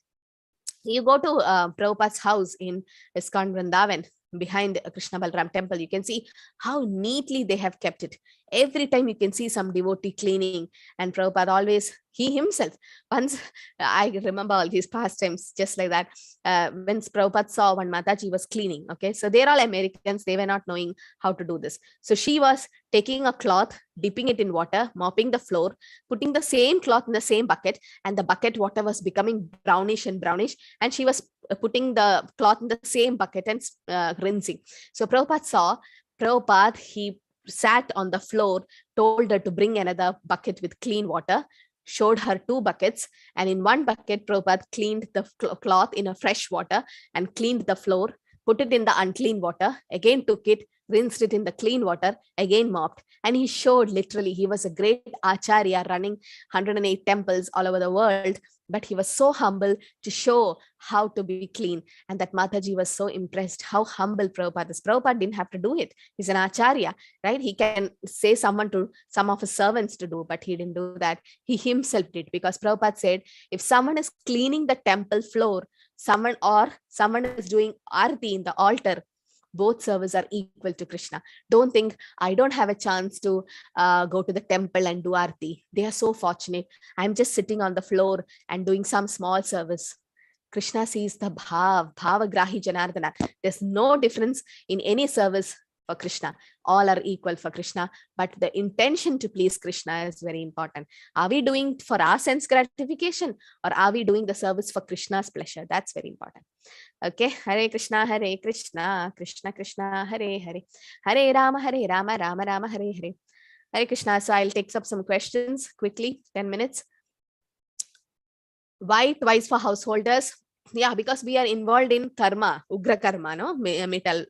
You go to Prabhupada's house in ISKCON Vrindavan, behind Krishna Balram temple, you can see how neatly they have kept it. Every time you can see some devotee cleaning, and Prabhupada always, he himself, once I remember all these pastimes just like that, when Prabhupada saw one Mataji was cleaning, okay, so they're all Americans, they were not knowing how to do this. So she was taking a cloth, dipping it in water, mopping the floor, putting the same cloth in the same bucket, and the bucket water was becoming brownish, and she was putting the cloth in the same bucket and rinsing. So Prabhupada saw, he sat on the floor, told her to bring another bucket with clean water, showed her 2 buckets, and in one bucket Prabhupada cleaned the cloth in a fresh water and cleaned the floor, put it in the unclean water, again took it, rinsed it in the clean water, again mopped. And he showed, literally, he was a great acharya running 108 temples all over the world, but he was so humble to show how to be clean. And that Mataji was so impressed how humble Prabhupada is. Prabhupada didn't have to do it. He's an acharya, right? He can say some of his servants to do, but he didn't do that. He himself did, because Prabhupada said, if someone is cleaning the temple floor, someone is doing arati in the altar, both services are equal to Krishna. Don't think, I don't have a chance to go to the temple and do arati. They are so fortunate. I'm just sitting on the floor and doing some small service. Krishna sees the bhavagrahi Janardana. There's no difference in any service for Krishna. All are equal for Krishna, but the intention to please Krishna is very important. Are we doing for our sense gratification, or are we doing the service for Krishna's pleasure? That's very important. Okay, Hare Krishna, Krishna Krishna, Hare Hare, Hare Rama, Rama Rama, Hare Hare. Hare Krishna. So I'll take up some questions quickly, 10 minutes. Why twice for householders? Yeah, because we are involved in karma, ugra karma, no? May tell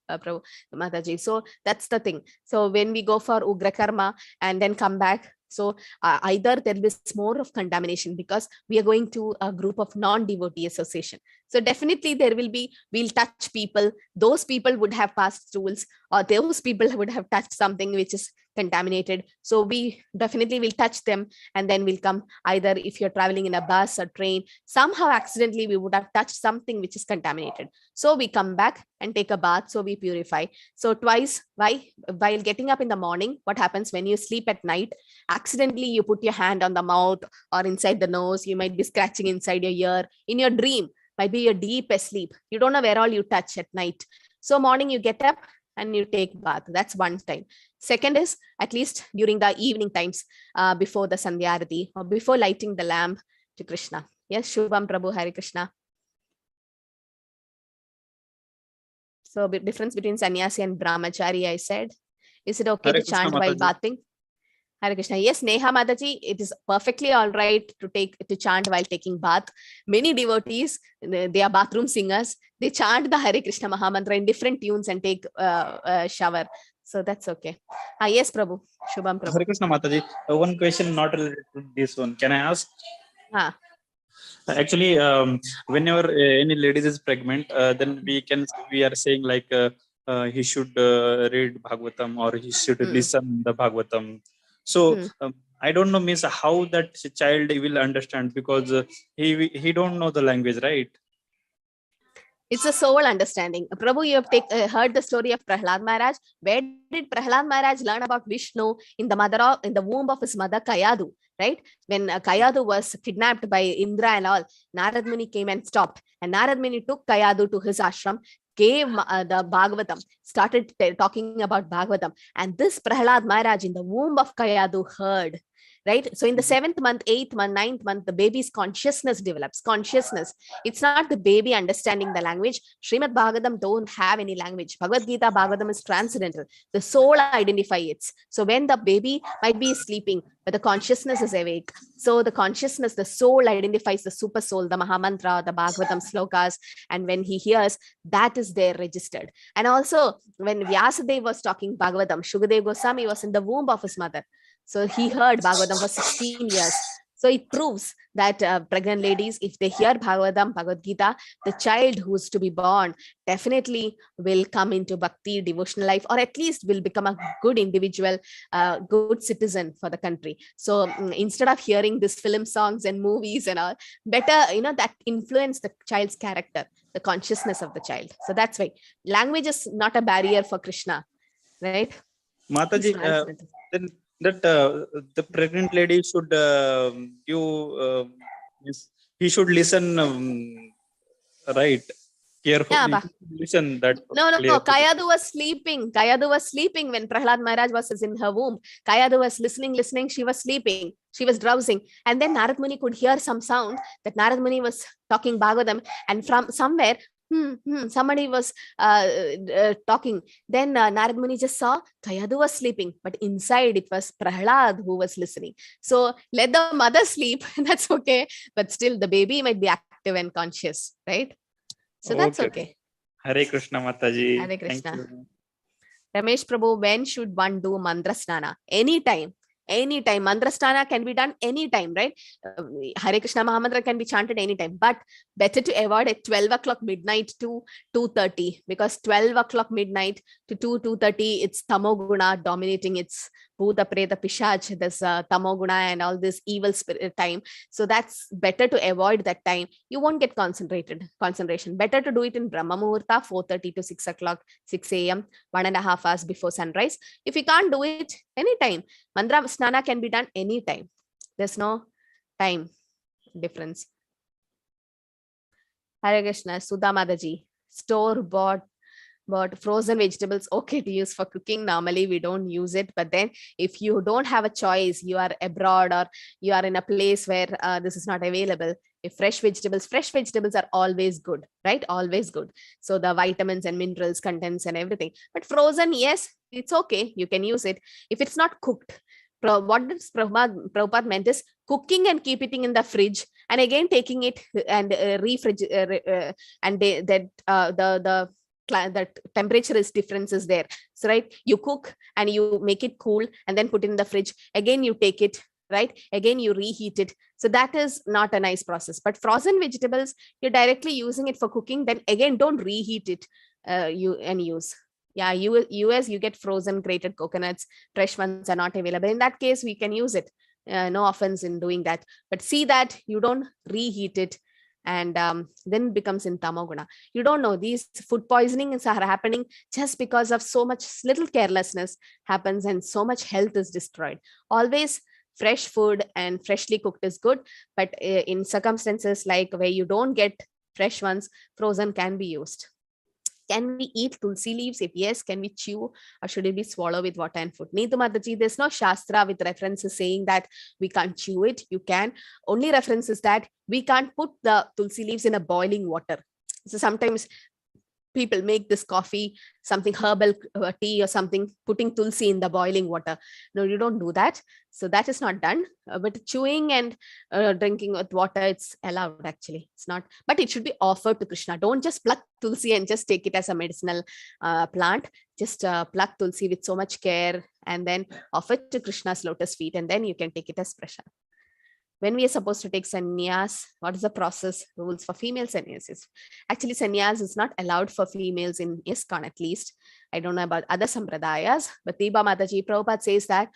Mataji. So that's the thing. So when we go for ugra karma and then come back, so either there is more of contamination because we are going to a group of non-devotee association. So definitely there will be, we'll touch people. Those people would have passed rules, or those people would have touched something which is contaminated. So we definitely will touch them, and then we'll come, either if you're traveling in a bus or train, somehow accidentally we would have touched something which is contaminated. So we come back and take a bath, so we purify. So twice. Why? While getting up in the morning, what happens when you sleep at night? Accidentally you put your hand on the mouth or inside the nose. You might be scratching inside your ear. In your dream, might be you're deep asleep. You don't know where all you touch at night. So morning you get up and you take bath. That's one time. Second is at least during the evening times, before the Sandhya Arati or before lighting the lamp to Krishna. Yes, Shubham Prabhu, Hare Krishna. So difference between sannyasi and brahmachari, I said. Is it okay Hare to Krishna, chant while Mataji. bathing? Hare Krishna. Yes, Neha Mataji, it is perfectly all right to chant while taking bath. Many devotees, they are bathroom singers. They chant the Hare Krishna Mahamantra in different tunes and take a shower. So that's okay. Yes, Prabhu. Shubham Prabhu. Hare Krishna, Mataji. One question not related to this one. Can I ask? Actually, whenever any ladies is pregnant, then we are saying like he should read Bhagavatam or he should listen the Bhagavatam. So I don't know, miss, how that child will understand, because he don't know the language, right? It's a soul understanding. Prabhu, you have heard the story of Prahlad Maharaj. Where did Prahlad Maharaj learn about Vishnu? In the womb of his mother Kayadu, right? When Kayadu was kidnapped by Indra and all, Narad Muni came and stopped. And Narad Muni took Kayadu to his ashram, gave the Bhagavatam, started talking about Bhagavatam. And this Prahlad Maharaj in the womb of Kayadu heard. Right? So in the 7th month, 8th month, 9th month, the baby's consciousness develops. Consciousness. It's not the baby understanding the language. Srimad Bhagavatam don't have any language. Bhagavad Gita, Bhagavatam is transcendental. The soul identifies it. So when the baby might be sleeping, but the consciousness is awake. So the consciousness, the soul identifies the super soul, the Mahamantra, the Bhagavatam slokas. And when he hears, that is there registered. And also when Vyasadeva was talking Bhagavatam, Shukadev Goswami was in the womb of his mother. So he heard Bhagavatam for 16 years. So it proves that pregnant ladies, if they hear Bhagavatam, Bhagavad Gita, the child who is to be born definitely will come into bhakti, devotional life, or at least will become a good individual, good citizen for the country. So instead of hearing these film songs and movies and all, better, that influence the child's character, the consciousness of the child. So that's why language is not a barrier for Krishna, right? Mataji, then that the pregnant lady should he should listen right carefully. Yeah, listen that. No. Kayadu was sleeping. Kayadu was sleeping when Prahlad Maharaj was in her womb. Kayadu was listening. She was sleeping. She was drowsing. And then Narad Muni could hear some sound that Narad Muni was talking Bhagavatam, and from somewhere somebody was talking. Then Narad Muni just saw Kayadu was sleeping, but inside it was Prahlad who was listening. So let the mother sleep, that's okay, but still the baby might be active and conscious, right? So that's okay. Hare Krishna, Mataji. Hare Krishna. Ramesh Prabhu, when should one do mantra snana? Anytime. Mantra snana can be done anytime, right? Hare Krishna Mahamantra can be chanted anytime, but better to avoid at 12 o'clock midnight to 2:30, because 12 o'clock midnight to 2:30, it's tamoguna dominating. It's Bhuta, Preta, Pishach, this tamoguna and all this evil spirit time. So that's better to avoid that time. You won't get concentration. Better to do it in Brahma Muhurta, 4:30 to 6 o'clock, 6 a.m., 1.5 hours before sunrise. If you can't do it anytime, mantra snana can be done anytime. There's no time difference. Hare Krishna, Sudha Madaji, store-bought frozen vegetables okay to use for cooking. Normally we don't use it, but then if you don't have a choice, you are abroad or you are in a place where this is not available, if fresh vegetables are always good, right? Always good. So the vitamins and minerals contents and everything, but frozen, yes, it's okay, you can use it if it's not cooked. What does Prabhupada meant is cooking and keep it in the fridge and again taking it and the temperature is differences there. So right, you cook and you make it cool and then put it in the fridge, again you take it, right, again you reheat it. So that is not a nice process. But frozen vegetables, you're directly using it for cooking, then again don't reheat it use. Yeah, US you get frozen grated coconuts, fresh ones are not available. In that case we can use it, no offense in doing that, but see that you don't reheat it and then it becomes in tamoguna. You don't know, these food poisonings are happening just because of so much little carelessness happens and so much health is destroyed. Always fresh food and freshly cooked is good, but in circumstances like where you don't get fresh ones, frozen can be used. Can we eat tulsi leaves? If yes, can we chew, or should it be swallowed with water and food? Neetu Mataji, there's no shastra with references saying that we can't chew it. You can. Only reference is that we can't put the tulsi leaves in a boiling water. So sometimes people make this coffee, something herbal tea or something, putting tulsi in the boiling water. No, you don't do that. So that is not done. But chewing and drinking with water, it's allowed actually. It's not, but it should be offered to Krishna. Don't just pluck tulsi and just take it as a medicinal plant. Just pluck tulsi with so much care and then offer it to Krishna's lotus feet, and then you can take it as prasad. When we are supposed to take sannyas, what is the process rules for female sannyasis? Actually, sannyas is not allowed for females in ISKCON, at least. I don't know about other sampradayas, but Tiba Mataji Prabhupada says that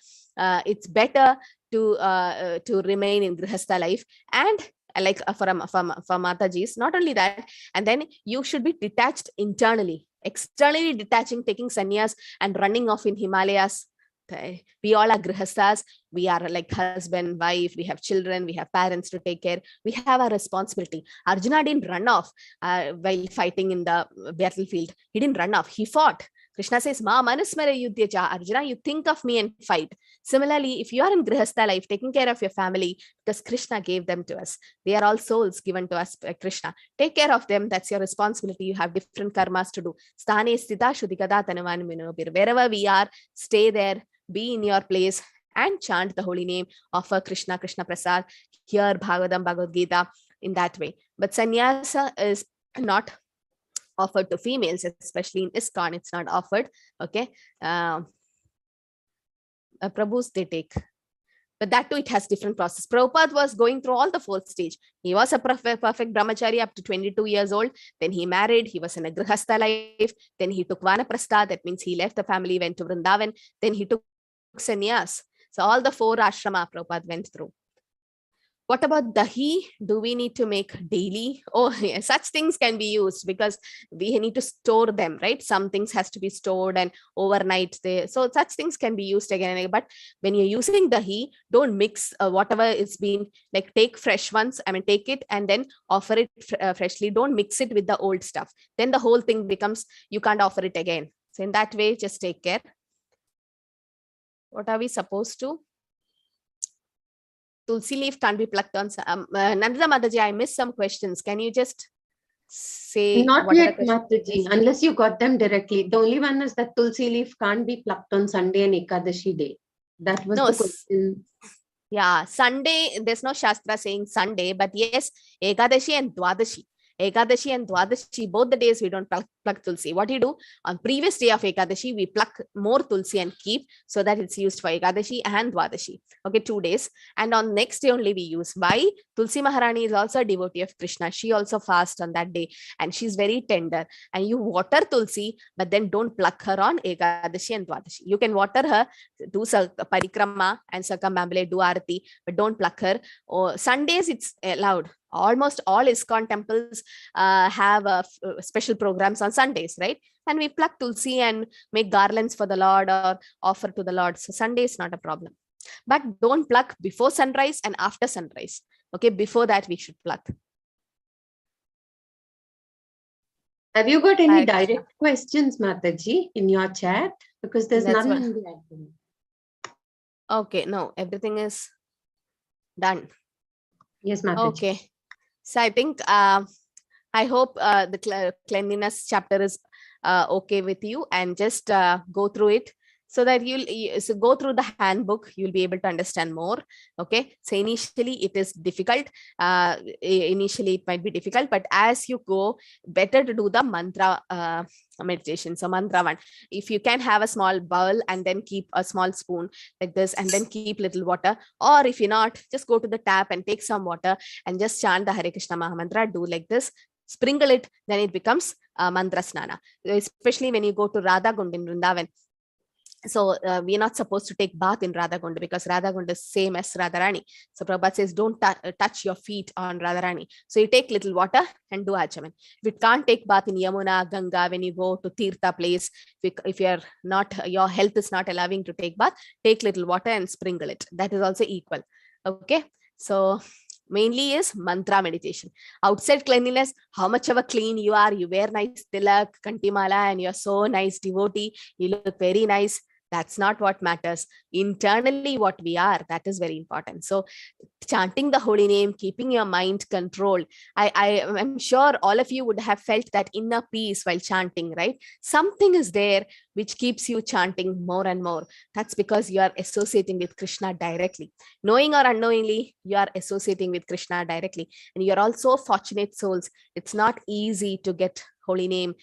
it's better to remain in grihastha life, and like for Matajis, not only that, and then you should be detached internally. Externally detaching, taking sannyas and running off in Himalayas. We all are grihasthas. We are like husband, wife, we have children, we have parents to take care. We have a responsibility. Arjuna didn't run off while fighting in the battlefield. He didn't run off. He fought. Krishna says, Ma manusmara yudhyacha. Arjuna, you think of me and fight. Similarly, if you are in grihastha life, taking care of your family, because Krishna gave them to us. They are all souls given to us by Krishna. Take care of them. That's your responsibility. You have different karmas to do. Sthane sthita shuddhikada tanuvan vinobir. Wherever we are, stay there. Be in your place and chant the holy name, offer Krishna, Krishna Prasad, hear Bhagavatam, Bhagavad Gita in that way. But sannyasa is not offered to females, especially in ISKCON, it's not offered. Okay. Prabhus, they take. But that too, it has different process. Prabhupada was going through all the fourth stage. He was a perfect brahmachari up to 22 years old. Then he married. He was in a grihastha life. Then he took vanaprastha. That means he left the family, went to Vrindavan. Then he took sannyas. So all the 4 ashrama Prabhupada went through. What about dahi? Do we need to make daily? Oh, yeah, such things can be used because we need to store them, right? Some things has to be stored and overnight. So such things can be used again and again. But when you're using dahi, don't mix whatever is being, like take fresh ones. I mean, take it and then offer it freshly. Don't mix it with the old stuff. Then the whole thing becomes, you can't offer it again. So in that way, just take care. What are we supposed to? Tulsi leaf can't be plucked on. Nandita Mataji, I missed some questions. Can you just say? Not yet, Mataji, unless you got them directly. The only one is that Tulsi leaf can't be plucked on Sunday and Ekadashi day. That was the question. Yeah, Sunday, there's no Shastra saying Sunday, but yes, Ekadashi and Dwadashi. Ekadashi and Dwadashi, both the days we don't pluck Tulsi. What do you do? On previous day of Ekadashi, we pluck more Tulsi and keep so that it's used for Ekadashi and Dwadashi. Okay, 2 days. And on next day only we use. Why? Tulsi Maharani is also a devotee of Krishna. She also fasts on that day and she's very tender. And you water Tulsi, but then don't pluck her on Ekadashi and Dwadashi. You can water her, do parikrama and circumambulate, do arati, but don't pluck her. Sundays it's allowed. Almost all ISKCON temples have special programs on Sundays, right? And we pluck Tulsi and make garlands for the Lord or offer to the Lord. So Sunday is not a problem. But don't pluck before sunrise and after sunrise. Okay, before that we should pluck. Have you got any direct questions, Mataji, in your chat? Because there's none in the admin. Okay, no, everything is done. Yes, Mataji. Okay. So I think, I hope the cleanliness chapter is okay with you, and just go through it so that you'll go through the handbook. You'll be able to understand more. Okay. So initially it is difficult. Initially it might be difficult, but as you go, better to do the mantra meditation. So mantra 1, if you can have a small bowl and then keep a small spoon like this and then keep little water, or if you're not, just go to the tap and take some water and just chant the Hare Krishna Mahamantra, do like this, sprinkle it, then it becomes mantra snana. Especially when you go to Radha Kund in Vrindavan. So we are not supposed to take bath in Radha Kund because Radha Kund is same as Radharani. So Prabhupada says, don't touch your feet on Radharani. So you take little water and do achaman. If you can't take bath in Yamuna, Ganga, when you go to Tirtha place, if you're not, your health is not allowing to take bath, take little water and sprinkle it. That is also equal. Okay. So mainly is mantra meditation. Outside cleanliness, how much of a clean you are, you wear nice tilak, kantimala, and you're so nice devotee, you look very nice. That's not what matters. Internally, what we are, that is very important. So chanting the holy name, keeping your mind controlled. I'm sure all of you would have felt that inner peace while chanting, right? Something is there which keeps you chanting more and more. That's because you are associating with Krishna directly. Knowing or unknowingly, you are associating with Krishna directly. And you're also fortunate souls. It's not easy to get holy name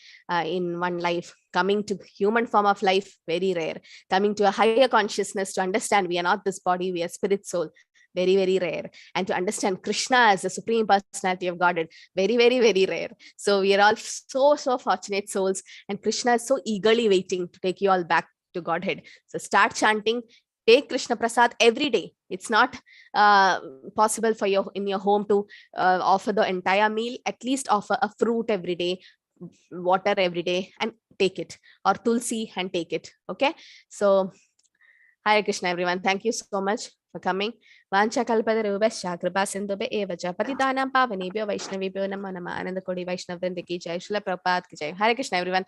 in one life. Coming to human form of life, very rare. Coming to a higher consciousness to understand we are not this body, we are spirit soul, very, very rare. And to understand Krishna as the Supreme Personality of Godhead, very, very, very rare. So we are all so fortunate souls, and Krishna is so eagerly waiting to take you all back to Godhead. So start chanting. Take Krishna Prasad every day. It's not possible for you in your home to offer the entire meal. At least offer a fruit every day, water every day, and take it, or tulsi and take it. Okay, so Hare Krishna, everyone. Thank you so much for coming. Vancha kalpatarubhasya kripa sindhubhyo eva cha patitanam pavanebhyo vaishnavebhyo namo namah. Ananda Kodi Vaishnav Vrinda ki jai. Srila Prabhupada ki jai. Hare Krishna, everyone.